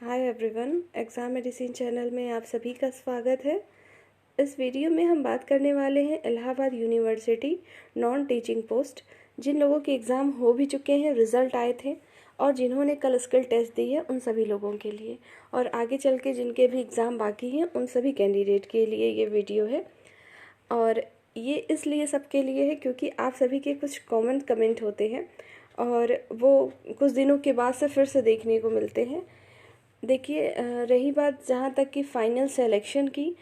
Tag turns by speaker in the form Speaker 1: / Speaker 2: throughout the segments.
Speaker 1: Hi everyone, exam medicine channel में आप सभी का स्वागत है। इस वीडियो में हम बात करने वाले हैं Allahabad university non teaching post, जिन लोगों के एग्ज़ाम हो भी चुके हैं, रिज़ल्ट आए थे और जिन्होंने कल स्किल टेस्ट दी है उन सभी लोगों के लिए, और आगे चल के जिनके भी एग्ज़ाम बाकी हैं उन सभी कैंडिडेट के लिए ये वीडियो है। और ये इसलिए सबके लिए है क्योंकि आप सभी के कुछ कॉमन कमेंट होते हैं और वो कुछ दिनों के बाद से फिर से देखने को मिलते हैं। देखिए, रही बात जहाँ तक कि फ़ाइनल सिलेक्शन की,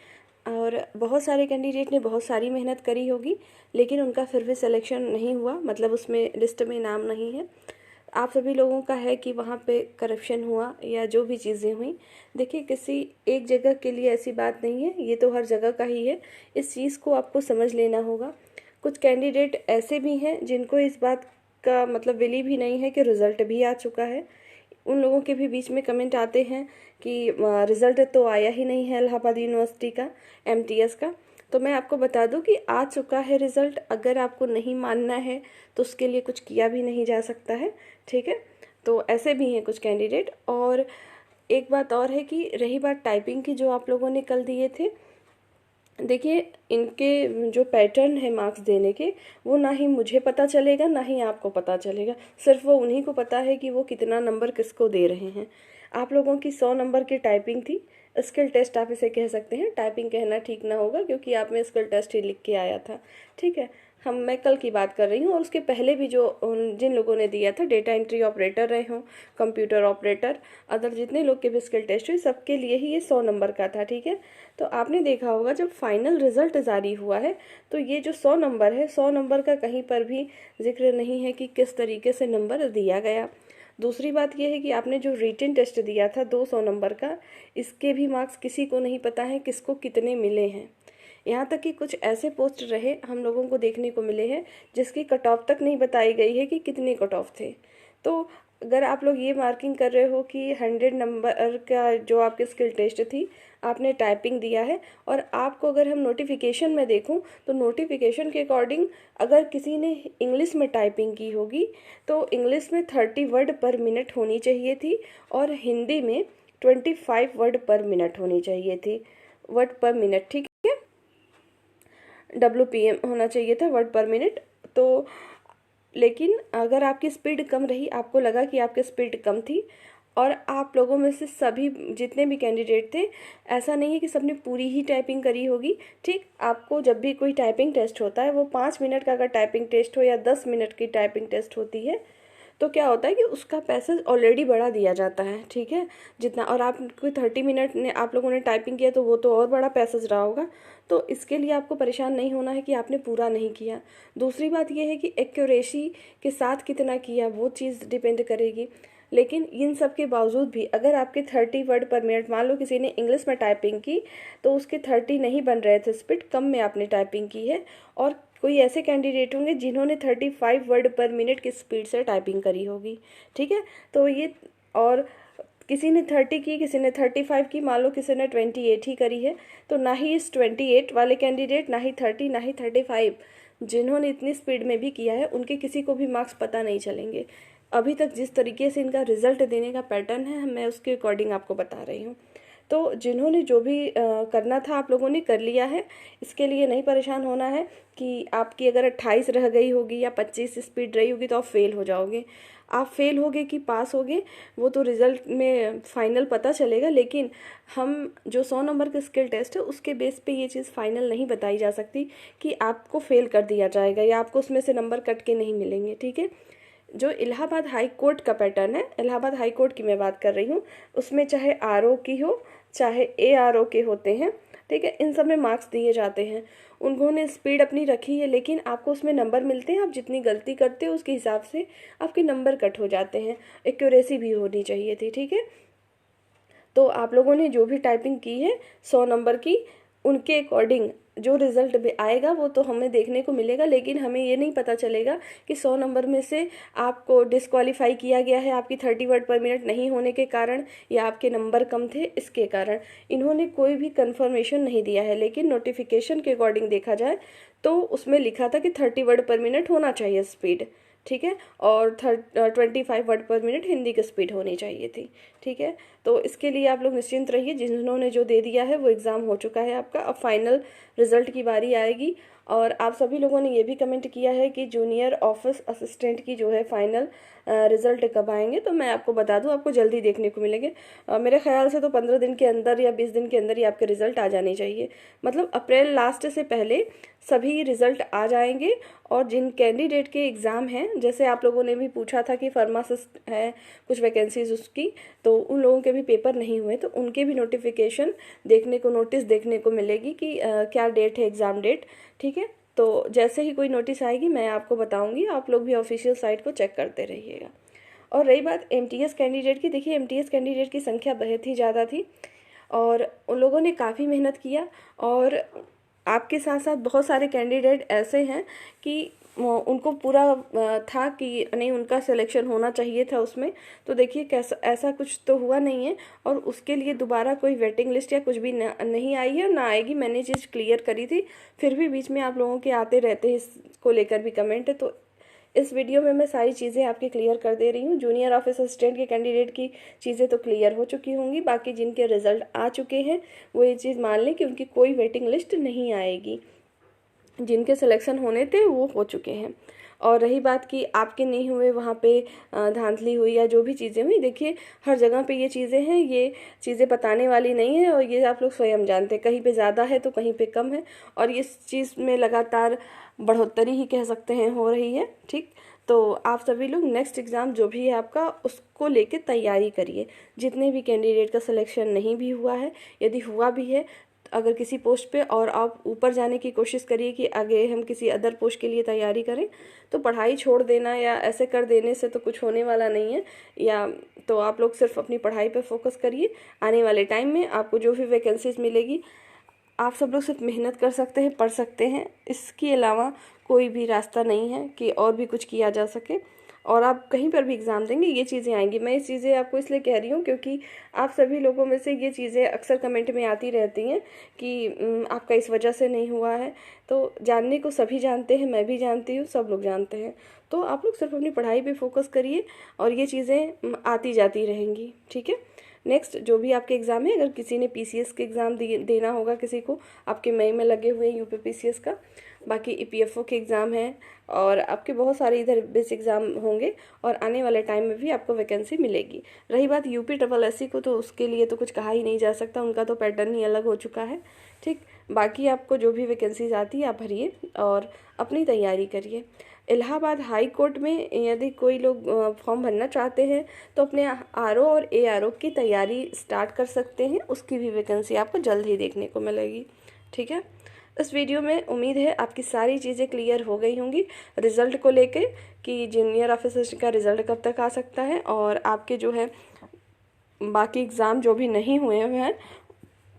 Speaker 1: और बहुत सारे कैंडिडेट ने बहुत सारी मेहनत करी होगी लेकिन उनका फिर भी सिलेक्शन नहीं हुआ, मतलब उसमें लिस्ट में नाम नहीं है। आप सभी लोगों का है कि वहाँ पे करप्शन हुआ या जो भी चीज़ें हुई। देखिए, किसी एक जगह के लिए ऐसी बात नहीं है, ये तो हर जगह का ही है। इस चीज़ को आपको समझ लेना होगा। कुछ कैंडिडेट ऐसे भी हैं जिनको इस बात का मतलब बिलीव ही नहीं है कि रिज़ल्ट भी आ चुका है। उन लोगों के भी बीच में कमेंट आते हैं कि रिज़ल्ट तो आया ही नहीं है इलाहाबाद यूनिवर्सिटी का, एमटीएस का। तो मैं आपको बता दूं कि आ चुका है रिज़ल्ट। अगर आपको नहीं मानना है तो उसके लिए कुछ किया भी नहीं जा सकता है, ठीक है। तो ऐसे भी हैं कुछ कैंडिडेट। और एक बात और है कि रही बात टाइपिंग की, जो आप लोगों ने कल दिए थे, देखिए इनके जो पैटर्न है मार्क्स देने के, वो ना ही मुझे पता चलेगा ना ही आपको पता चलेगा। सिर्फ वो उन्हीं को पता है कि वो कितना नंबर किसको दे रहे हैं। आप लोगों की 100 नंबर की टाइपिंग थी, स्किल टेस्ट आप इसे कह सकते हैं। टाइपिंग कहना ठीक ना होगा क्योंकि आप में स्किल टेस्ट ही लिख के आया था, ठीक है। मैं कल की बात कर रही हूँ, और उसके पहले भी जो जिन लोगों ने दिया था, डेटा एंट्री ऑपरेटर रहे हों, कंप्यूटर ऑपरेटर, अदर जितने लोग के भी स्किल टेस्ट हुए, सबके लिए ही ये 100 नंबर का था, ठीक है। तो आपने देखा होगा जब फाइनल रिजल्ट जारी हुआ है तो ये जो 100 नंबर है, 100 नंबर का कहीं पर भी जिक्र नहीं है कि किस तरीके से नंबर दिया गया। दूसरी बात यह है कि आपने जो रिटन टेस्ट दिया था 200 नंबर का, इसके भी मार्क्स किसी को नहीं पता है किसको कितने मिले हैं। यहाँ तक कि कुछ ऐसे पोस्ट रहे हम लोगों को देखने को मिले हैं जिसकी कट ऑफ तक नहीं बताई गई है कि कितने कट ऑफ थे। तो अगर आप लोग ये मार्किंग कर रहे हो कि 100 नंबर का जो आपकी स्किल टेस्ट थी, आपने टाइपिंग दिया है, और आपको अगर हम नोटिफिकेशन में देखूं तो नोटिफिकेशन के अकॉर्डिंग अगर किसी ने इंग्लिश में टाइपिंग की होगी तो इंग्लिश में 30 वर्ड पर मिनट होनी चाहिए थी और हिंदी में 25 वर्ड पर मिनट होनी चाहिए थी, वर्ड पर मिनट, ठीक है। WPM होना चाहिए था, वर्ड पर मिनट। तो लेकिन अगर आपकी स्पीड कम रही, आपको लगा कि आपकी स्पीड कम थी, और आप लोगों में से सभी जितने भी कैंडिडेट थे, ऐसा नहीं है कि सबने पूरी ही टाइपिंग करी होगी, ठीक। आपको जब भी कोई टाइपिंग टेस्ट होता है, वो 5 मिनट का अगर टाइपिंग टेस्ट हो या 10 मिनट की टाइपिंग टेस्ट होती है, तो क्या होता है कि उसका पैसेज ऑलरेडी बढ़ा दिया जाता है, ठीक है, जितना। और आप कोई 30 मिनट ने आप लोगों ने टाइपिंग किया तो वो तो और बड़ा पैसेज रहा होगा। तो इसके लिए आपको परेशान नहीं होना है कि आपने पूरा नहीं किया। दूसरी बात यह है कि एक्यूरेसी के साथ कितना किया वो चीज़ डिपेंड करेगी। लेकिन इन सब के बावजूद भी अगर आपके 30 वर्ड पर मिनट, मान लो किसी ने इंग्लिश में टाइपिंग की तो उसके 30 नहीं बन रहे थे, स्पीड कम में आपने टाइपिंग की है, और कोई ऐसे कैंडिडेट होंगे जिन्होंने 35 वर्ड पर मिनट की स्पीड से टाइपिंग करी होगी, ठीक है। तो ये, और किसी ने 30 की, किसी ने 35 की, मान लो किसी ने 28 ही करी है, तो ना ही इस 28 वाले कैंडिडेट, ना ही 30, ना ही 35 जिन्होंने इतनी स्पीड में भी किया है, उनके किसी को भी मार्क्स पता नहीं चलेंगे। अभी तक जिस तरीके से इनका रिजल्ट देने का पैटर्न है, मैं उसके अकॉर्डिंग आपको बता रही हूँ। तो जिन्होंने जो भी करना था आप लोगों ने कर लिया है, इसके लिए नहीं परेशान होना है कि आपकी अगर 28 रह गई होगी या 25 स्पीड रही होगी तो आप फेल हो जाओगे। आप फेल होगे कि पास होगे वो तो रिज़ल्ट में फाइनल पता चलेगा, लेकिन हम जो 100 नंबर का स्किल टेस्ट है उसके बेस पे ये चीज़ फाइनल नहीं बताई जा सकती कि आपको फेल कर दिया जाएगा या आपको उसमें से नंबर कट के नहीं मिलेंगे, ठीक है। जो इलाहाबाद हाई कोर्ट का पैटर्न है, इलाहाबाद हाई कोर्ट की मैं बात कर रही हूँ, उसमें चाहे RO की हो चाहे ARO के होते हैं, ठीक है, इन सब में मार्क्स दिए जाते हैं। उन्होंने स्पीड अपनी रखी है लेकिन आपको उसमें नंबर मिलते हैं। आप जितनी गलती करते हो उसके हिसाब से आपके नंबर कट हो जाते हैं। एक्यूरेसी भी होनी चाहिए थी, ठीक है। तो आप लोगों ने जो भी टाइपिंग की है 100 नंबर की, उनके अकॉर्डिंग जो रिज़ल्ट भी आएगा वो तो हमें देखने को मिलेगा, लेकिन हमें ये नहीं पता चलेगा कि 100 नंबर में से आपको डिस्क्वालीफाई किया गया है आपकी 30 वर्ड पर मिनट नहीं होने के कारण, या आपके नंबर कम थे इसके कारण। इन्होंने कोई भी कंफर्मेशन नहीं दिया है, लेकिन नोटिफिकेशन के अकॉर्डिंग देखा जाए तो उसमें लिखा था कि 30 वर्ड पर मिनट होना चाहिए स्पीड, ठीक है, और 25 वर्ड पर मिनट हिंदी की स्पीड होनी चाहिए थी। ठीक है, तो इसके लिए आप लोग निश्चिंत रहिए, जिन्होंने जो दे दिया है वो एग्ज़ाम हो चुका है आपका। अब फाइनल रिजल्ट की बारी आएगी। और आप सभी लोगों ने ये भी कमेंट किया है कि जूनियर ऑफिस असिस्टेंट की जो है फाइनल रिजल्ट कब आएंगे, तो मैं आपको बता दूं, आपको जल्दी देखने को मिलेंगे। मेरे ख्याल से तो 15 दिन के अंदर या 20 दिन के अंदर ही आपके रिजल्ट आ जाने चाहिए। मतलब अप्रैल लास्ट से पहले सभी रिजल्ट आ जाएंगे। और जिन कैंडिडेट के एग्ज़ाम हैं, जैसे आप लोगों ने भी पूछा था कि फार्मासिस्ट है कुछ वैकेंसीज उसकी, तो उन लोगों के भी पेपर नहीं हुए, तो उनके भी नोटिफिकेशन देखने को, नोटिस देखने को मिलेगी कि क्या डेट है एग्ज़ाम डेट। ठीक है, तो जैसे ही कोई नोटिस आएगी मैं आपको बताऊंगी, आप लोग भी ऑफिशियल साइट को चेक करते रहिएगा। और रही बात एमटीएस कैंडिडेट की, देखिए एमटीएस कैंडिडेट की संख्या बहुत ही ज़्यादा थी और उन लोगों ने काफ़ी मेहनत किया। और आपके साथ साथ बहुत सारे कैंडिडेट ऐसे हैं कि उनको पूरा था कि नहीं उनका सिलेक्शन होना चाहिए था उसमें, तो देखिए कैसा, ऐसा कुछ तो हुआ नहीं है। और उसके लिए दोबारा कोई वेटिंग लिस्ट या कुछ भी नहीं आई है और ना आएगी। मैंने चीज़ क्लियर करी थी, फिर भी बीच में आप लोगों के आते रहते हैं इसको लेकर भी कमेंट है, तो इस वीडियो में मैं सारी चीज़ें आपकी क्लियर कर दे रही हूँ। जूनियर ऑफिस असिस्टेंट के कैंडिडेट की चीज़ें तो क्लियर हो चुकी होंगी, बाकी जिनके रिजल्ट आ चुके हैं वो ये चीज़ मान लें कि उनकी कोई वेटिंग लिस्ट नहीं आएगी। जिनके सिलेक्शन होने थे वो हो चुके हैं। और रही बात कि आपके नहीं हुए, वहाँ पे धांधली हुई या जो भी चीज़ें हुई, देखिए हर जगह पे ये चीज़ें हैं, ये चीज़ें बताने वाली नहीं है और ये आप लोग स्वयं जानते हैं, कहीं पे ज़्यादा है तो कहीं पे कम है। और इस चीज़ में लगातार बढ़ोतरी ही कह सकते हैं हो रही है। ठीक, तो आप सभी लोग नेक्स्ट एग्ज़ाम जो भी है आपका उसको लेके तैयारी करिए। जितने भी कैंडिडेट का सिलेक्शन नहीं भी हुआ है, यदि हुआ भी है अगर किसी पोस्ट पे और आप ऊपर जाने की कोशिश करिए कि आगे हम किसी अदर पोस्ट के लिए तैयारी करें, तो पढ़ाई छोड़ देना या ऐसे कर देने से तो कुछ होने वाला नहीं है। या तो आप लोग सिर्फ अपनी पढ़ाई पे फोकस करिए। आने वाले टाइम में आपको जो भी वैकेंसीज मिलेगी, आप सब लोग सिर्फ मेहनत कर सकते हैं, पढ़ सकते हैं, इसके अलावा कोई भी रास्ता नहीं है कि और भी कुछ किया जा सके। और आप कहीं पर भी एग्ज़ाम देंगे ये चीज़ें आएंगी। मैं इस चीज़ें आपको इसलिए कह रही हूँ क्योंकि आप सभी लोगों में से ये चीज़ें अक्सर कमेंट में आती रहती हैं कि आपका इस वजह से नहीं हुआ है। तो जानने को सभी जानते हैं, मैं भी जानती हूँ, सब लोग जानते हैं। तो आप लोग सिर्फ अपनी पढ़ाई पे फोकस करिए और ये चीज़ें आती जाती रहेंगी। ठीक है, नेक्स्ट जो भी आपके एग्ज़ाम है, अगर किसी ने पीसीएस के एग्ज़ाम देना होगा, किसी को आपके मई में लगे हुए हैं यूपी पीसीएस का, बाकी ईपीएफओ के एग्ज़ाम हैं और आपके बहुत सारे इधर बेसिक एग्ज़ाम होंगे और आने वाले टाइम में भी आपको वैकेंसी मिलेगी। रही बात यूपी ट्रिपल एससी को, तो उसके लिए तो कुछ कहा ही नहीं जा सकता, उनका तो पैटर्न ही अलग हो चुका है। ठीक, बाकी आपको जो भी वैकेंसीज आती है आप भरिए और अपनी तैयारी करिए। इलाहाबाद हाई कोर्ट में यदि कोई लोग फॉर्म भरना चाहते हैं तो अपने आरओ और एआरओ की तैयारी स्टार्ट कर सकते हैं, उसकी भी वैकेंसी आपको जल्द ही देखने को मिलेगी। ठीक है, इस वीडियो में उम्मीद है आपकी सारी चीज़ें क्लियर हो गई होंगी रिज़ल्ट को लेके कि जूनियर ऑफिसर का रिज़ल्ट कब तक आ सकता है और आपके जो है बाकी एग्ज़ाम जो भी नहीं हुए हैं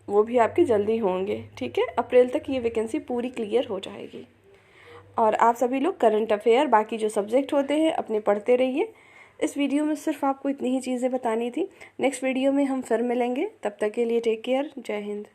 Speaker 1: वो भी आपके जल्दी होंगे। ठीक है, अप्रैल तक ये वैकेंसी पूरी क्लियर हो जाएगी। और आप सभी लोग करंट अफेयर बाकी जो सब्जेक्ट होते हैं अपने पढ़ते रहिए। इस वीडियो में सिर्फ आपको इतनी ही चीज़ें बतानी थी। नेक्स्ट वीडियो में हम फिर मिलेंगे, तब तक के लिए टेक केयर, जय हिंद।